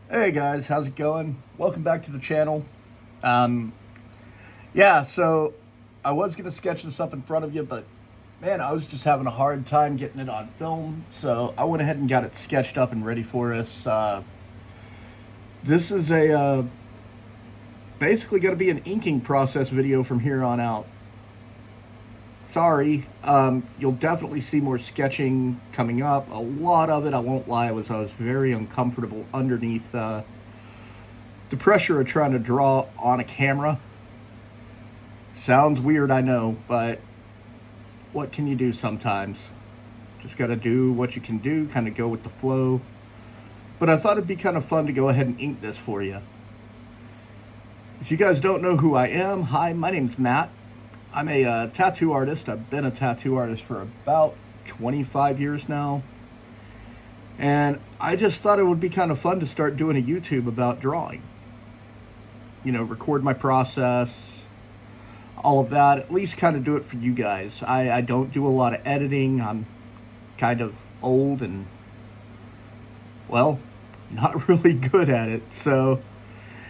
Hey guys, how's it going? Welcome back to the channel. Um, yeah, so I was gonna sketch this up in front of you, but man, I was just having a hard time getting it on film, so I went ahead and got it sketched up and ready for us. This is basically going to be an inking process video from here on out. Sorry, you'll definitely see more sketching coming up. A lot of it, I won't lie, I was very uncomfortable underneath the pressure of trying to draw on a camera. Sounds weird, I know, but what can you do sometimes? Just got to do what you can do, kind of go with the flow. But I thought it'd be kind of fun to go ahead and ink this for you. If you guys don't know who I am, hi, my name's Matt. I'm a tattoo artist. I've been a tattoo artist for about 25 years now. And I just thought it would be kind of fun to start doing a YouTube about drawing. You know, record my process, all of that, at least kind of do it for you guys. I don't do a lot of editing. I'm kind of old and, well, not really good at it. So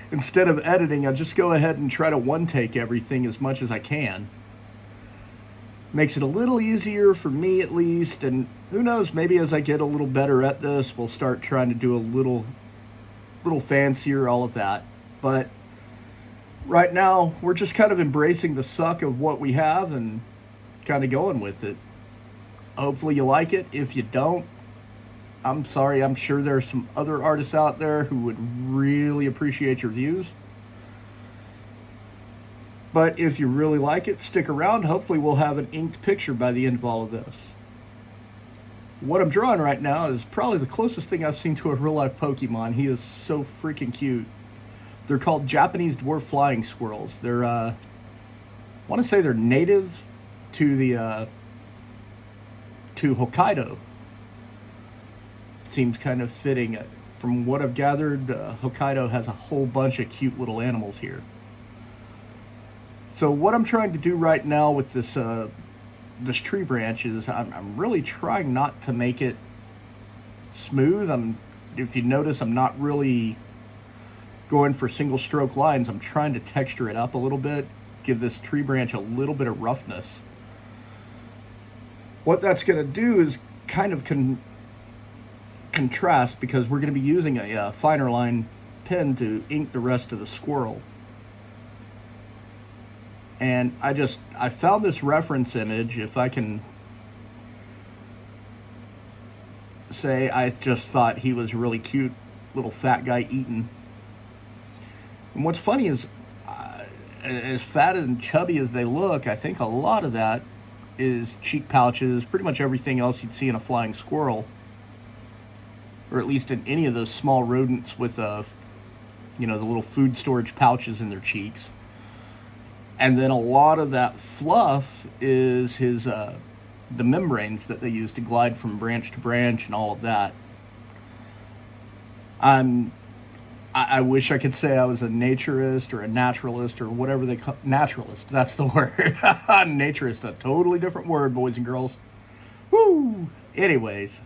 instead of editing, I just go ahead and try to one-take everything as much as I can. Makes it a little easier for me at least, and who knows, maybe as I get a little better at this, we'll start trying to do a little fancier, all of that. But right now, we're just kind of embracing the suck of what we have and kind of going with it. Hopefully you like it. If you don't, I'm sorry. I'm sure there are some other artists out there who would really appreciate your views. But if you really like it, stick around. Hopefully we'll have an inked picture by the end of all of this. What I'm drawing right now is probably the closest thing I've seen to a real-life Pokemon. He is so freaking cute. They're called Japanese Dwarf Flying Squirrels. They're, I want to say they're native to to Hokkaido. Seems kind of fitting. From what I've gathered, Hokkaido has a whole bunch of cute little animals here. So what I'm trying to do right now with this tree branch is I'm really trying not to make it smooth. If you notice, I'm not really going for single stroke lines. I'm trying to texture it up a little bit, give this tree branch a little bit of roughness. What that's going to do is kind of contrast, because we're going to be using a finer line pen to ink the rest of the squirrel. And I found this reference image. If I can say, I just thought he was really cute, little fat guy eating. And what's funny is, as fat and chubby as they look, I think a lot of that is cheek pouches, pretty much everything else you'd see in a flying squirrel, or at least in any of those small rodents with the little food storage pouches in their cheeks. And then a lot of that fluff is the membranes that they use to glide from branch to branch and all of that. I wish I could say I was a naturist or a naturalist or whatever they call naturalist. That's the word. Naturist, a totally different word, boys and girls. Woo! Anyways,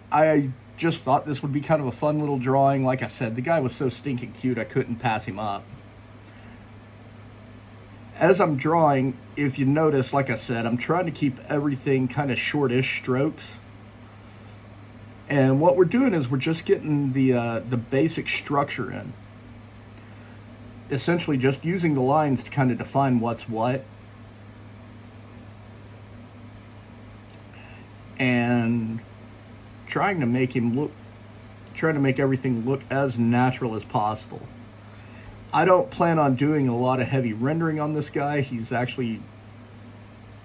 I just thought this would be kind of a fun little drawing. Like I said, the guy was so stinking cute, I couldn't pass him up. As I'm drawing, if you notice, like I said, I'm trying to keep everything kind of shortish strokes. And what we're doing is we're just getting the basic structure in. Essentially just using the lines to kind of define what's what. And trying to make everything look as natural as possible. I don't plan on doing a lot of heavy rendering on this guy. He's actually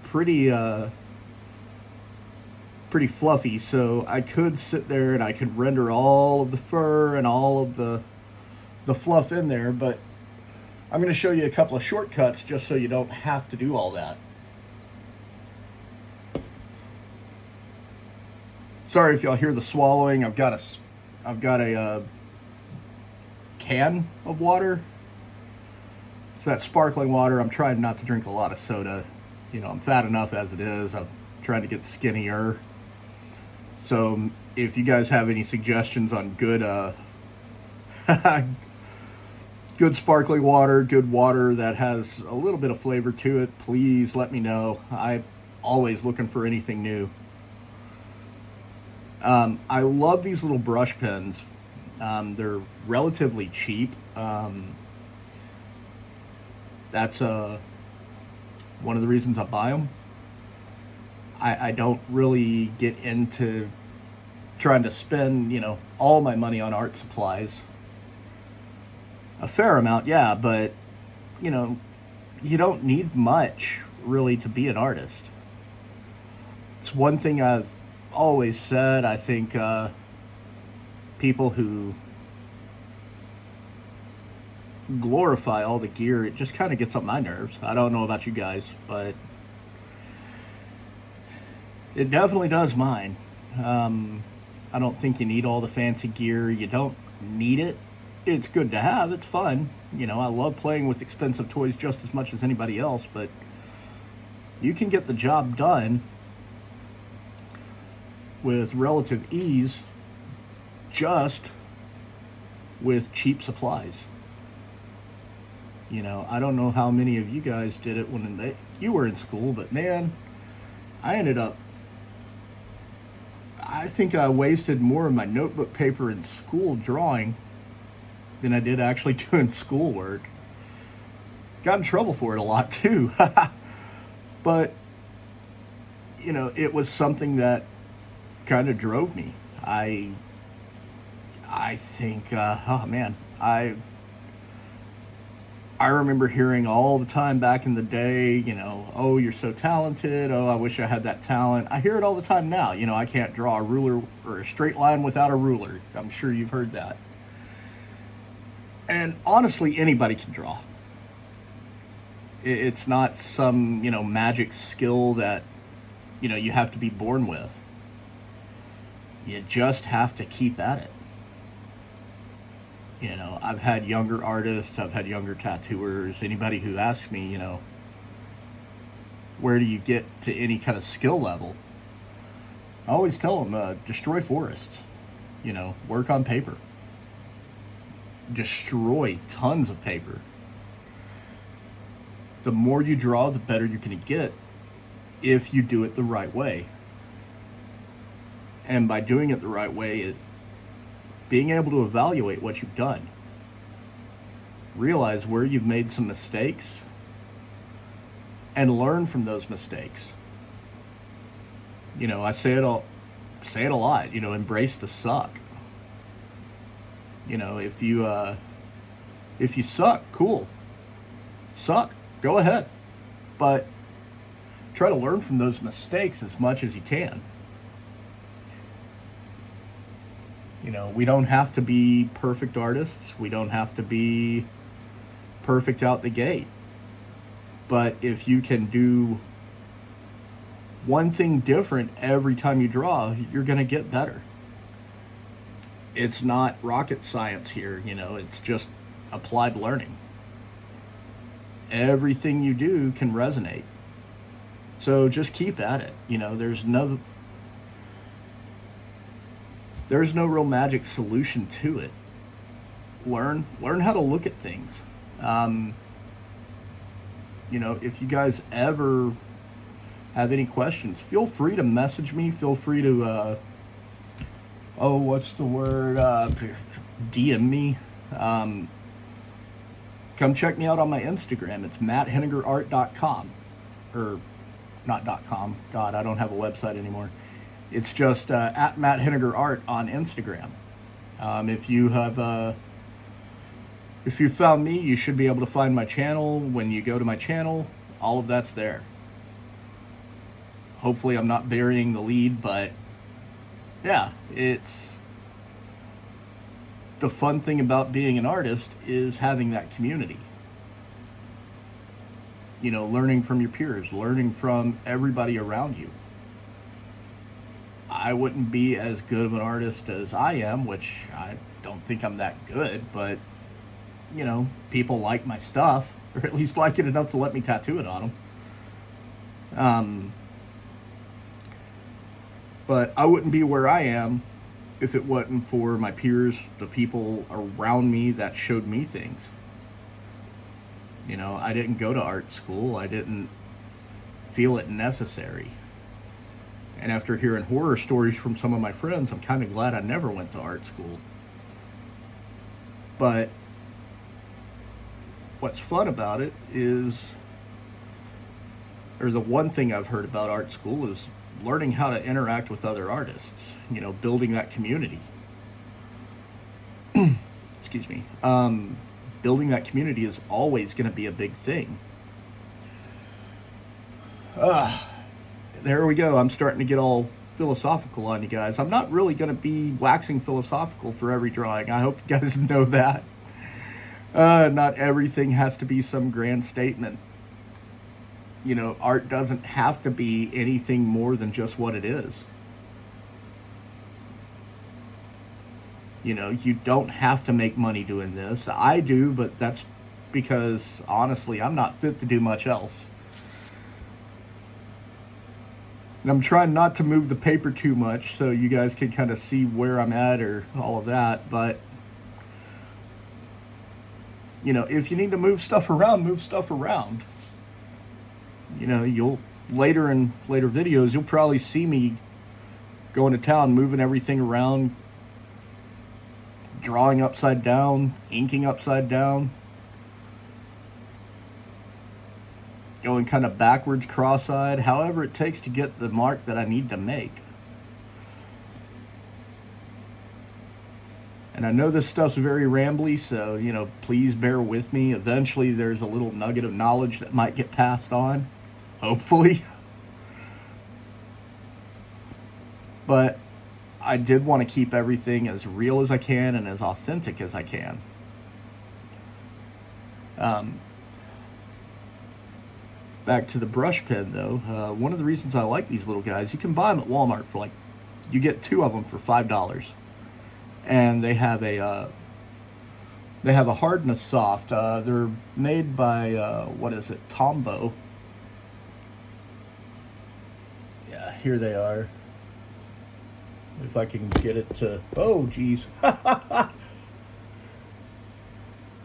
pretty fluffy, so I could sit there and I could render all of the fur and all of the fluff in there, but I'm going to show you a couple of shortcuts just so you don't have to do all that. Sorry if y'all hear the swallowing. I've got a can of water. It's that sparkling water. I'm trying not to drink a lot of soda. You know, I'm fat enough as it is. I'm trying to get skinnier. So if you guys have any suggestions on good good sparkling water, good water that has a little bit of flavor to it, please let me know. I'm always looking for anything new. I love these little brush pens. They're relatively cheap. That's one of the reasons I buy them. I don't really get into trying to spend, all my money on art supplies. A fair amount, yeah, but, you don't need much really to be an artist. It's one thing I've always said. I think people who glorify all the gear, it just kind of gets on my nerves. I don't know about you guys, but it definitely does mine. I don't think you need all the fancy gear. You don't need it. It's good to have. It's fun. I love playing with expensive toys just as much as anybody else, but you can get the job done with relative ease just with cheap supplies. I don't know how many of you guys did it when you were in school, but man, I think I wasted more of my notebook paper in school drawing than I did actually doing schoolwork. Got in trouble for it a lot too. But, it was something that kind of drove me. I think, oh man, I remember hearing all the time back in the day, oh, you're so talented. Oh, I wish I had that talent. I hear it all the time now. I can't draw a ruler or a straight line without a ruler. I'm sure you've heard that. And honestly, anybody can draw. It's not some, magic skill that, you have to be born with. You just have to keep at it. I've had younger artists, I've had younger tattooers, anybody who asks me, where do you get to any kind of skill level? I always tell them, destroy forests, work on paper. Destroy tons of paper. The more you draw, the better you're going to get if you do it the right way. And by doing it the right way, being able to evaluate what you've done. Realize where you've made some mistakes and learn from those mistakes. I say it a lot, embrace the suck. If you suck, cool. Suck, go ahead. But try to learn from those mistakes as much as you can. We don't have to be perfect artists. We don't have to be perfect out the gate. But if you can do one thing different every time you draw, you're going to get better. It's not rocket science here, it's just applied learning. Everything you do can resonate. So just keep at it. There's no real magic solution to it. Learn how to look at things. If you guys ever have any questions, feel free to message me. Feel free to, DM me. Come check me out on my Instagram. It's matthennigerart.com. Or not .com. God, I don't have a website anymore. It's just at matthennigerart on Instagram. If you found me, you should be able to find my channel. When you go to my channel, all of that's there. Hopefully I'm not burying the lead, but yeah, it's the fun thing about being an artist is having that community. Learning from your peers, learning from everybody around you. I wouldn't be as good of an artist as I am, which I don't think I'm that good, but people like my stuff, or at least like it enough to let me tattoo it on them. But I wouldn't be where I am if it wasn't for my peers, the people around me that showed me things. You know, I didn't go to art school. I didn't feel it necessary. And after hearing horror stories from some of my friends, I'm kind of glad I never went to art school. But what's fun about it is, or the one thing I've heard about art school is learning how to interact with other artists, you know, building that community. Excuse me. Building that community is always going to be a big thing. There we go. I'm starting to get all philosophical on you guys. I'm not really going to be waxing philosophical for every drawing. I hope you guys know that. Not everything has to be some grand statement. You know, art doesn't have to be anything more than just what it is. You know, you don't have to make money doing this. I do, but that's because, honestly, I'm not fit to do much else. And I'm trying not to move the paper too much so you guys can kind of see where I'm at or all of that. But, you know, if you need to move stuff around, move stuff around. You know, you'll later in later videos, you'll probably see me going to town, moving everything around, drawing upside down, inking upside down, going kind of backwards, cross-eyed, however it takes to get the mark that I need to make. And I know this stuff's very rambly, so, you know, please bear with me. Eventually there's a little nugget of knowledge that might get passed on, hopefully. But I did want to keep everything as real as I can and as authentic as I can. Back to the brush pen, though. One of the reasons I like these little guys, you can buy them at Walmart for like, you get 2 of them for $5. And they have a hard and a soft. They're made by, what is it, Tombow. Yeah, here they are. If I can get it to, oh geez. If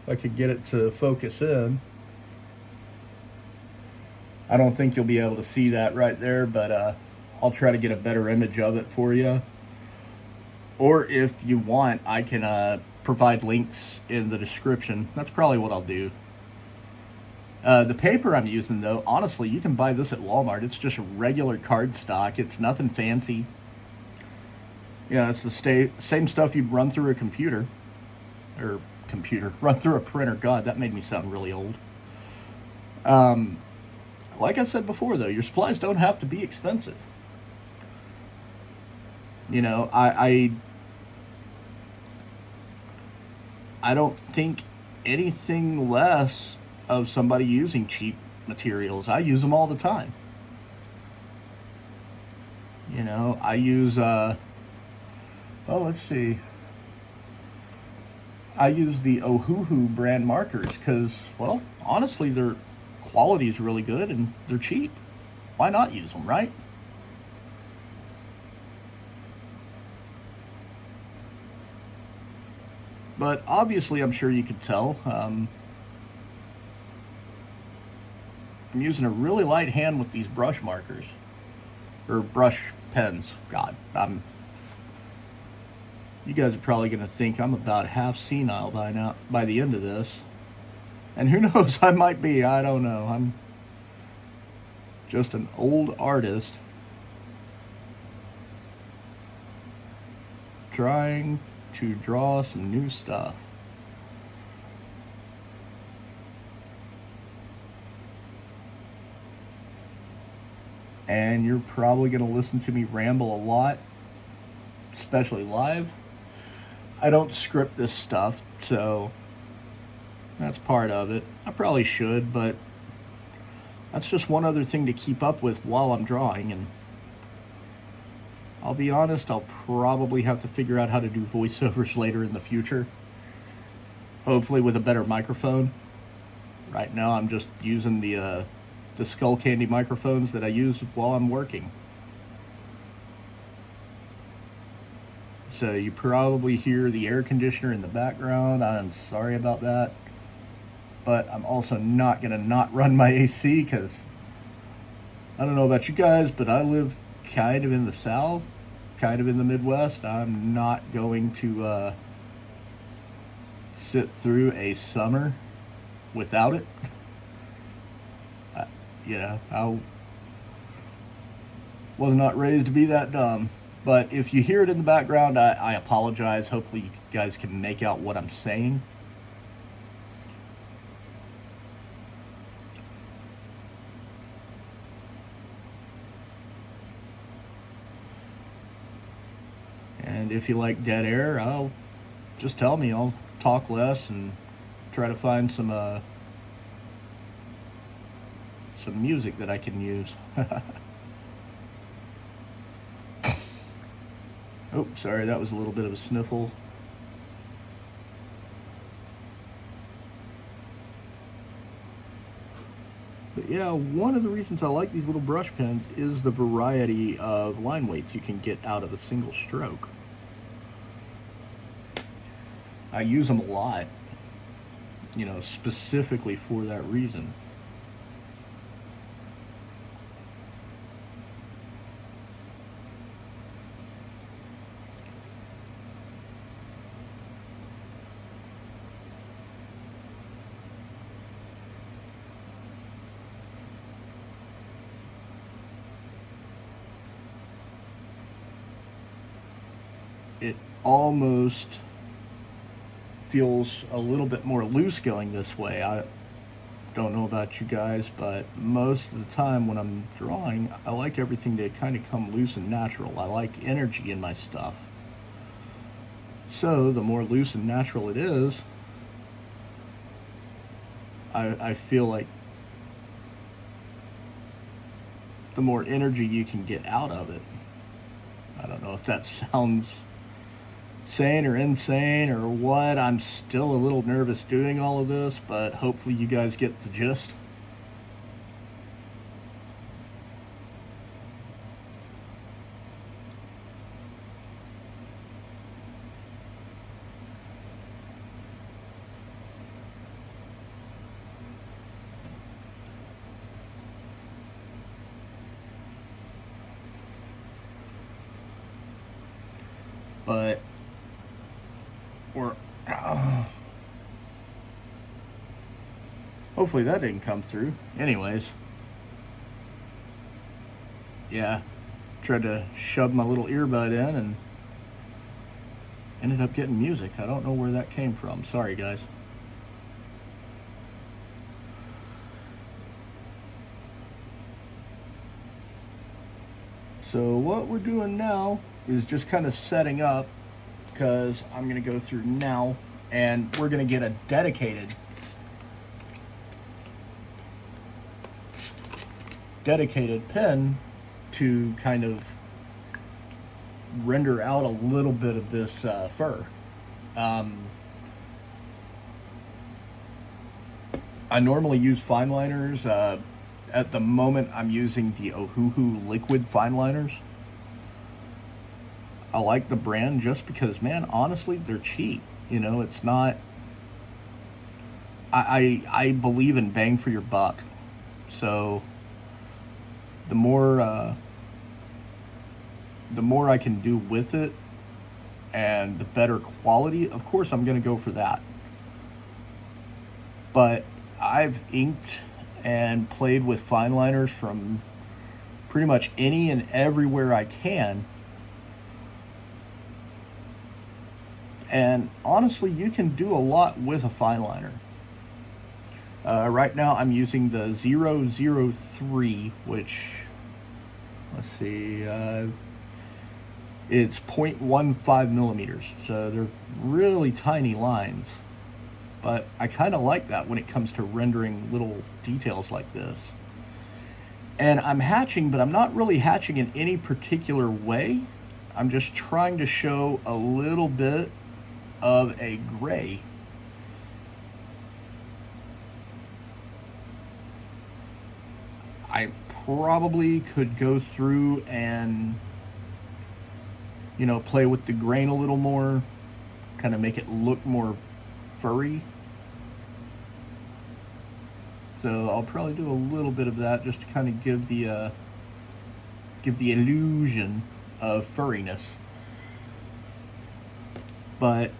I could get it to focus in. I don't think you'll be able to see that right there, but I'll try to get a better image of it for you. Or if you want, I can provide links in the description. That's probably what I'll do. The paper I'm using, though, honestly, you can buy this at Walmart. It's just regular cardstock. It's nothing fancy. You know, it's the same stuff you'd run through a computer. Or run through a printer. God, that made me sound really old. Like I said before, though, your supplies don't have to be expensive. You know, I don't think anything less of somebody using cheap materials. I use them all the time. You know, I use, well, let's see. I use the Ohuhu brand markers because, well, honestly, their quality is really good and they're cheap. Why not use them, right? But obviously, I'm sure you could tell, I'm using a really light hand with these brush markers, or brush pens. God, you guys are probably going to think I'm about half senile by the end of this. And who knows, I might be, I don't know. I'm just an old artist trying to draw some new stuff. And you're probably going to listen to me ramble a lot, especially live. I don't script this stuff, so that's part of it. I probably should, but that's just one other thing to keep up with while I'm drawing. And I'll be honest, I'll probably have to figure out how to do voiceovers later in the future. Hopefully with a better microphone. Right now I'm just using the Skull Candy microphones that I use while I'm working. So you probably hear the air conditioner in the background. I'm sorry about that. But I'm also not going to not run my AC because I don't know about you guys, but I live kind of in the South, kind of in the Midwest. I'm not going to sit through a summer without it. I was not raised to be that dumb. But if you hear it in the background, I apologize. Hopefully you guys can make out what I'm saying. And if you like dead air, just tell me. I'll talk less and try to find some music that I can use. Oh, sorry, that was a little bit of a sniffle. But yeah, one of the reasons I like these little brush pens is the variety of line weights you can get out of a single stroke. I use them a lot, specifically for that reason. It almost feels a little bit more loose going this way. I don't know about you guys, but most of the time when I'm drawing, I like everything to kind of come loose and natural. I like energy in my stuff. So the more loose and natural it is, I feel like the more energy you can get out of it. I don't know if that sounds sane or insane or what. I'm still a little nervous doing all of this, but hopefully you guys get the gist. But hopefully that didn't come through. Anyways, yeah, tried to shove my little earbud in and ended up getting music. I don't know where that came from. Sorry, guys. So what we're doing now is just kind of setting up, because I'm going to go through now and we're going to get a dedicated pen to kind of render out a little bit of this fur. I normally use fineliners. At the moment, I'm using the Ohuhu liquid fineliners. I like the brand just because, man, honestly, they're cheap. It's not... I believe in bang for your buck. So the more I can do with it and the better quality, of course I'm going to go for that. But I've inked and played with fineliners from pretty much any and everywhere I can. And honestly, you can do a lot with a fineliner. Right now I'm using the 003, which, let's see, it's 0.15 millimeters. So they're really tiny lines. But I kind of like that when it comes to rendering little details like this. And I'm hatching, but I'm not really hatching in any particular way. I'm just trying to show a little bit of a gray. I probably could go through and you know, play with the grain a little more, kind of make it look more furry. So I'll probably do a little bit of that just to kind of give the illusion of furriness. But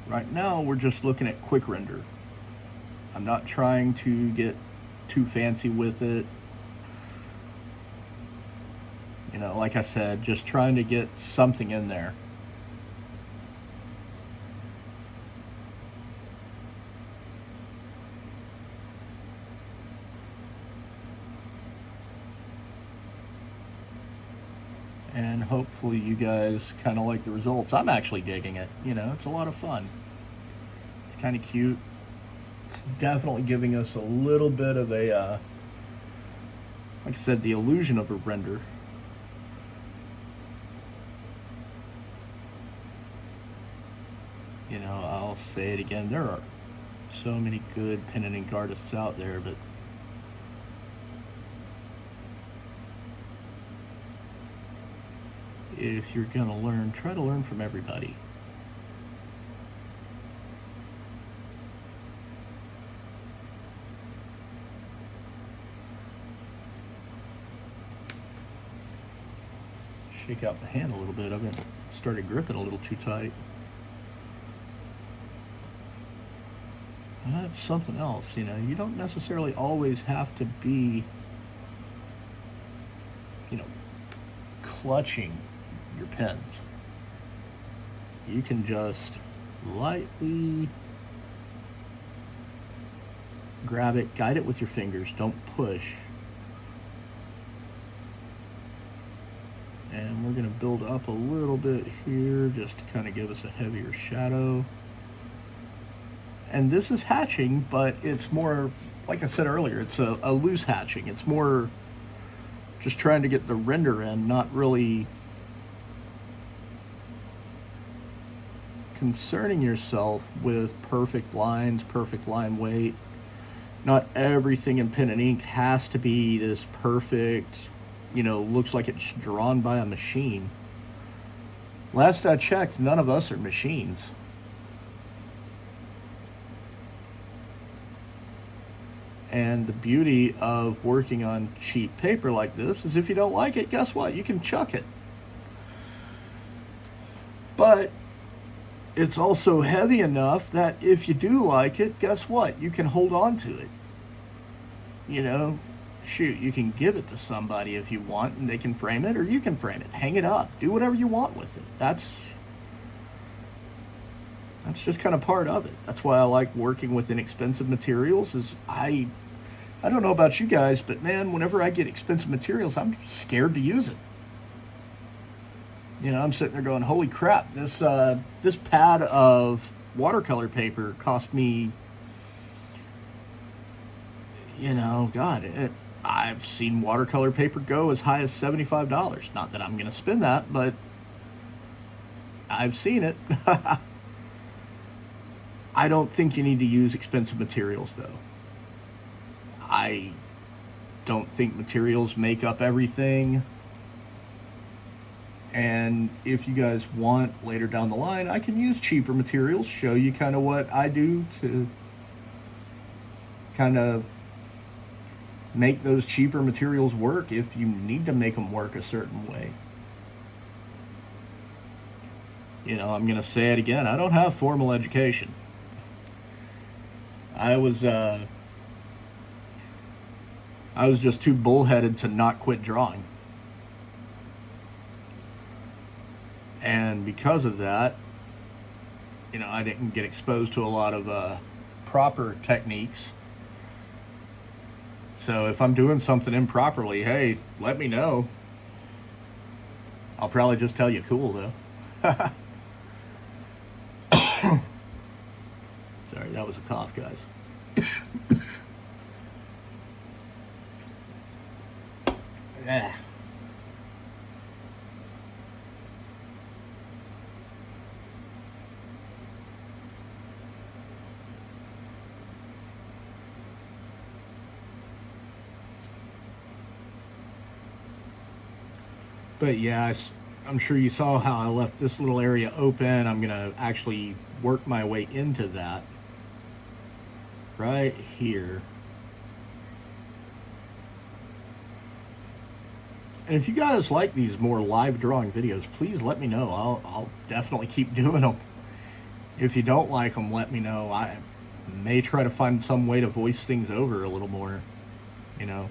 right now we're just looking at quick render. I'm not trying to get too fancy with it. You know, like I said, just trying to get something in there. And hopefully you guys kind of like the results. I'm actually digging it. You know, it's a lot of fun. It's kind of cute. It's definitely giving us a little bit of a, like I said, the illusion of a render. You know, I'll say it again. There are so many good pen and ink artists out there, but if you're gonna learn, try to learn from everybody. Shake out the hand a little bit. I've started gripping a little too tight. That's something else, you know. You don't necessarily always have to be, you know, clutching your pens. You can just lightly grab it, guide it with your fingers, don't push. And we're going to build up a little bit here just to kind of give us a heavier shadow. And this is hatching, but it's more, like I said earlier, it's a loose hatching. It's more just trying to get the render in, not really concerning yourself with perfect lines, perfect line weight. Not everything in pen and ink has to be this perfect, you know, looks like it's drawn by a machine. Last I checked, none of us are machines. And the beauty of working on cheap paper like this is if you don't like it, guess what? You can chuck it. But it's also heavy enough that if you do like it, guess what? You can hold on to it. You know, shoot, you can give it to somebody if you want and they can frame it, or you can frame it, hang it up, do whatever you want with it. That's just kind of part of it. That's why I like working with inexpensive materials. Is I don't know about you guys, but man, whenever I get expensive materials, I'm scared to use it. You know, I'm sitting there going, holy crap, this pad of watercolor paper cost me, you know, God, I've seen watercolor paper go as high as $75. Not that I'm going to spend that, but I've seen it. I don't think you need to use expensive materials, though. I don't think materials make up everything. And if you guys want later down the line, I can use cheaper materials, show you kind of what I do to kind of make those cheaper materials work if you need to make them work a certain way. You know, I'm going to say it again. I don't have formal education. I was just too bullheaded to not quit drawing. And because of that, you know, I didn't get exposed to a lot of proper techniques. So if I'm doing something improperly, hey, let me know. I'll probably just tell you cool, though. Sorry, that was a cough, guys. Yeah. But yeah, I'm sure you saw how I left this little area open. I'm gonna actually work my way into that right here. And if you guys like these more live drawing videos, please let me know. I'll definitely keep doing them. If you don't like them, let me know. I may try to find some way to voice things over a little more, you know.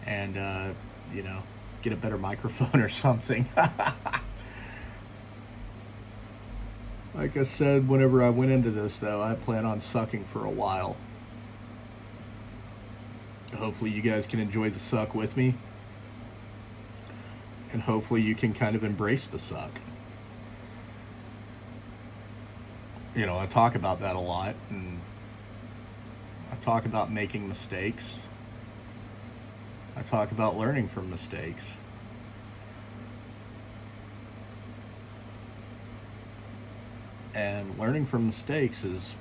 And, you know, get a better microphone or something. Like I said, whenever I went into this, though, I plan on sucking for a while. Hopefully you guys can enjoy the suck with me. And hopefully you can kind of embrace the suck. You know, I talk about that a lot, and I talk about making mistakes. I talk about learning from mistakes. And learning from mistakes is,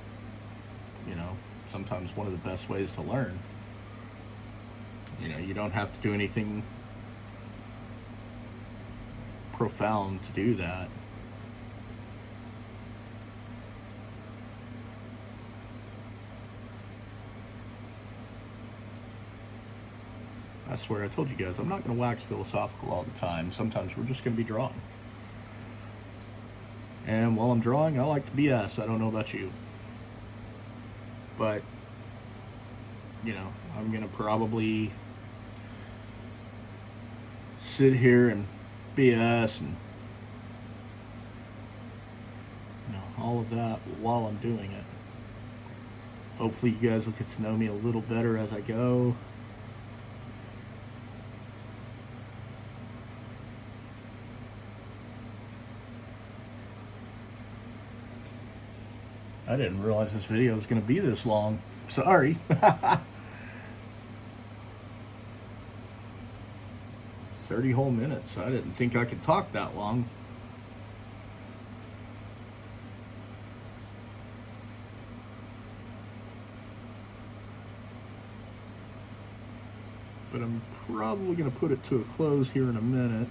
you know, sometimes one of the best ways to learn. You know, you don't have to do anything profound to do that. I swear, I told you guys, I'm not going to wax philosophical all the time. Sometimes we're just going to be drawing. And while I'm drawing, I like to BS. I don't know about you. But, you know, I'm going to probably sit here and BS and, you know, all of that while I'm doing it. Hopefully you guys will get to know me a little better as I go. I didn't realize this video was going to be this long. Sorry. 30 whole minutes. I didn't think I could talk that long. But I'm probably going to put it to a close here in a minute.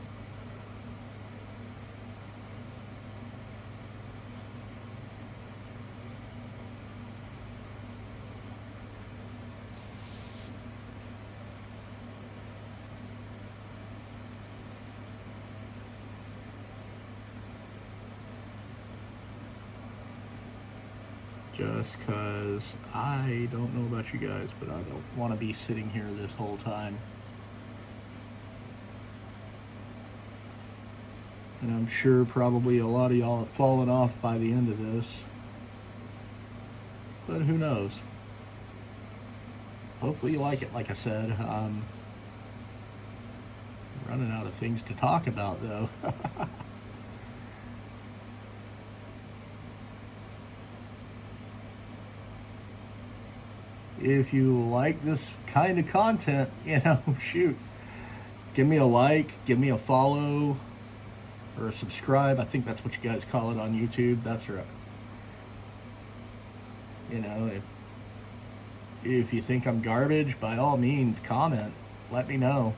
Just because I don't know about you guys, but I don't want to be sitting here this whole time. And I'm sure probably a lot of y'all have fallen off by the end of this. But who knows? Hopefully you like it, like I said. I'm running out of things to talk about, though. If you like this kind of content, you know, shoot, give me a like, give me a follow, or a subscribe. I think that's what you guys call it on YouTube. That's right. You know, if you think I'm garbage, by all means, comment. Let me know.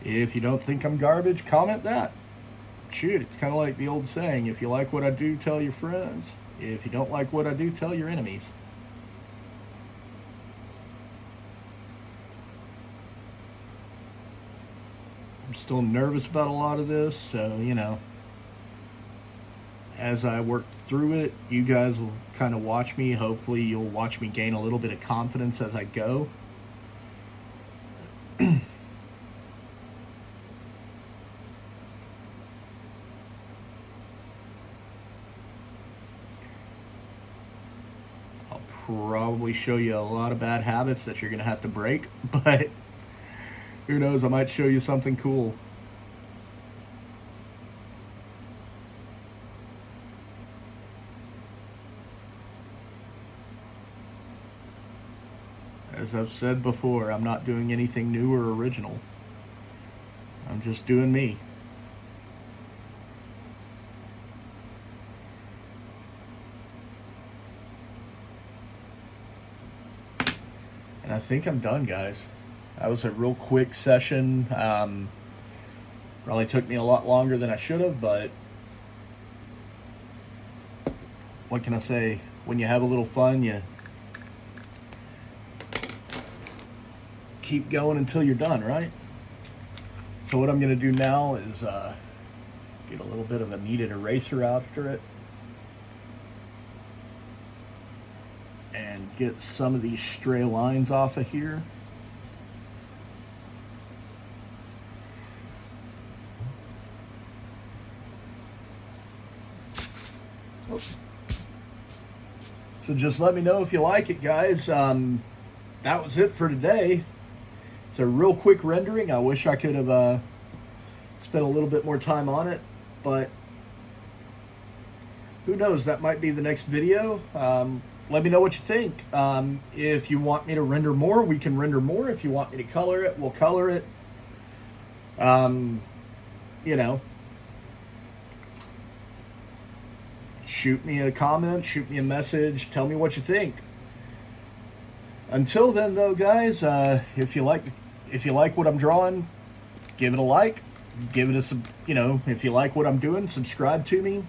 If you don't think I'm garbage, comment that. Shoot, it's kind of like the old saying, if you like what I do, tell your friends. If you don't like what I do, tell your enemies. I'm still nervous about a lot of this, so, you know, as I work through it, you guys will kind of watch me. Hopefully you'll watch me gain a little bit of confidence as I go. Probably show you a lot of bad habits that you're gonna have to break, but who knows, I might show you something cool. As I've said before, I'm not doing anything new or original. I'm just doing me. And I think I'm done, guys. That was a real quick session. Probably took me a lot longer than I should have, but what can I say? When you have a little fun, you keep going until you're done, right? So what I'm going to do now is get a little bit of a kneaded eraser after it and get some of these stray lines off of here. Oops. So just let me know if you like it, guys. That was it for today. It's a real quick rendering. I wish I could have spent a little bit more time on it, but who knows? That might be the next video. Let me know what you think. If you want me to render more, we can render more. If you want me to color it, we'll color it. You know, shoot me a comment, shoot me a message, tell me what you think. Until then, though, guys, if you like what I'm drawing, give it a like. Give it a you know, if you like what I'm doing, subscribe to me.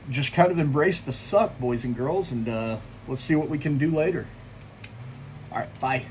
Just kind of embrace the suck, boys and girls, and let's see what we can do later. All right, bye.